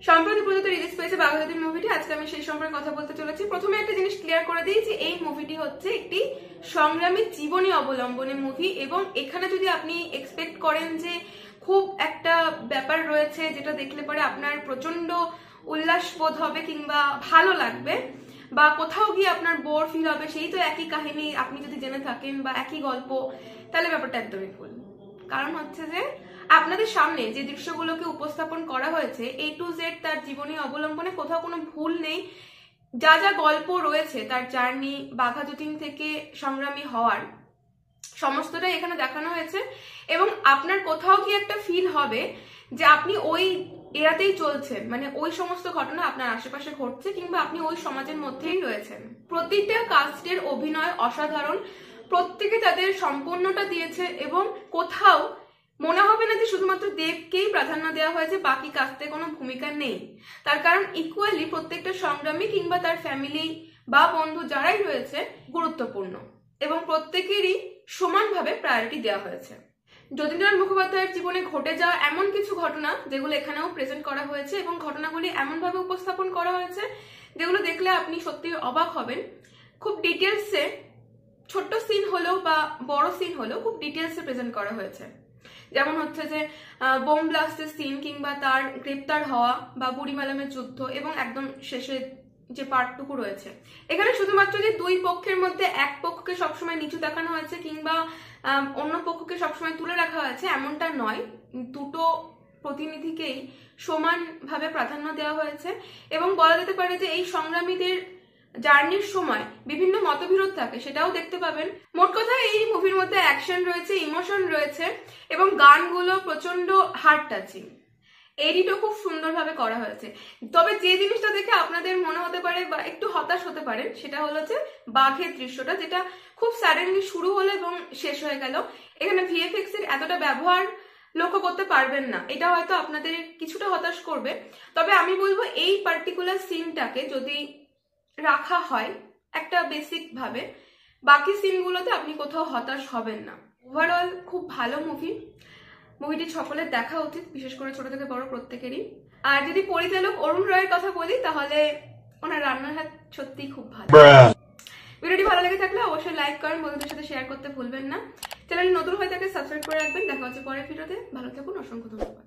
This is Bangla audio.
সম্প্রতি পর্যন্ত রিলিজ পেয়েছে বাঘাযতীন মুভিটি। আজকে আমি সেই সম্পর্কে কথা বলতে চলেছি। প্রথমে একটা জিনিস ক্লিয়ার করে দিই যে এই মুভিটি হচ্ছে একটি সংগ্রামী জীবনী অবলম্বনে মুভি, এবং এখানে যদি আপনি এক্সপেক্ট করেন যে খুব একটা ব্যাপার রয়েছে যেটা দেখলে পরে আপনার প্রচন্ড উল্লাসবোধ হবে কিংবা ভালো লাগবে বা কোথাও গিয়ে আপনার বোর ফিল হবে, সেই তো একই কাহিনী আপনি যদি জেনে থাকেন বা একই গল্প, তাহলে ব্যাপারটা একদমই ভুল। কারণ হচ্ছে যে আপনাদের সামনে যে দৃশ্যগুলোকে উপস্থাপন করা হয়েছে A to Z তার জীবনী অবলম্বনে কোথাও কোনো ভুল নেই। যা যা গল্প রয়েছে তার জার্নি, বাঘাযতীন থেকে সংগ্রামী হওয়ার, সমস্তটাই এখানে দেখানো হয়েছে। এবং আপনার কোথাও কি একটা ফিল হবে যে আপনি ওই এরাতেই চলছেন, মানে ওই সমস্ত ঘটনা আপনার আশেপাশে ঘটছে কিংবা আপনি ওই সমাজের মধ্যেই রয়েছেন। প্রত্যেকটা কাস্টের অভিনয় অসাধারণ, প্রত্যেকে তাদের সম্পূর্ণটা দিয়েছে এবং কোথাও মনে হবে না যে শুধুমাত্র দেবকেই প্রাধান্য দেওয়া হয়েছে, বাকি কাস্টে কোনো ভূমিকা নেই। তার কারণ ইকুয়ালি প্রত্যেকটা সংগ্রামী কিংবা তার ফ্যামিলি বা বন্ধু যারাই রয়েছে গুরুত্বপূর্ণ এবং প্রত্যেকেরই সমানভাবে প্রায়োরিটি দেওয়া হয়েছে। যতীন্দ্রনাথ মুখোপাধ্যায়ের জীবনে ঘটে যাওয়া এমন কিছু ঘটনা যেগুলো এখানেও প্রেজেন্ট করা হয়েছে এবং ঘটনাগুলি এমনভাবে উপস্থাপন করা হয়েছে যেগুলো দেখলে আপনি সত্যি অবাক হবেন। খুব ডিটেলসে, ছোট্ট সিন হলেও বা বড় সিন হলেও খুব ডিটেলসে প্রেজেন্ট করা হয়েছে। যেমন হচ্ছে যে বোম ব্লাস্টের সিন কিংবা তার গ্রেপ্তার হওয়া বা বুড়ি ম্যাডামের যুদ্ধ এবং একদম শেষে যে পার্টটুকু রয়েছে। এখানে শুধুমাত্র যে দুই পক্ষের মধ্যে এক পক্ষকে সবসময় নিচু দেখানো হয়েছে কিংবা অন্য পক্ষকে সবসময় তুলে রাখা হয়েছে এমনটা নয়, দুটো প্রতিনিধিকেই সমানভাবে প্রাধান্য দেওয়া হয়েছে। এবং বলা যেতে পারে যে এই সংগ্রামীদের জার্নির সময় বিভিন্ন মতবিরোধ থাকে, সেটাও দেখতে পাবেন। মোট কথা এই মুভির মধ্যে অ্যাকশন রয়েছে, ইমোশন রয়েছে এবং গানগুলো প্রচন্ড হার্ট টাচিং। এডিটও খুব সুন্দরভাবে করা হয়েছে। তবে যে জিনিসটা দেখে আপনাদের মনে হতে পারে বা একটু হতাশ হতে পারেন সেটা হলো যে বাঘের দৃশ্যটা, যেটা খুব সাডেনলি শুরু হলো এবং শেষ হয়ে গেল। এখানে ভিএফএক্স এর এতটা ব্যবহার লক্ষ্য করতে পারবেন না, এটা হয়তো আপনাদের কিছুটা হতাশ করবে। তবে আমি বলবো এই পার্টিকুলার সিনটাকে যদি রাখা হয় একটা বেসিক ভাবে, বাকি সিনগুলোতে আপনি কোথাও হতাশ হবেন না। ওভারঅল খুব ভালো মুভি। মুভিটি সকলের দেখা উচিত, বিশেষ করে ছোট থেকে বড় প্রত্যেকেরই। আর যদি পরিচালক অরুণ রয়ের কথা বলি তাহলে ওনার রান্নার হাত সত্যিই খুব ভালো। ভিডিওটি ভালো লেগে থাকলে অবশ্যই লাইক করেন, বন্ধুদের সাথে শেয়ার করতে ভুলবেন না। চ্যানেল নতুন হয়ে থাকলে সাবস্ক্রাইব করে রাখবেন। দেখা হচ্ছে পরের ভিডিওতে। ভালো থাকুন, অসংখ্য ধন্যবাদ।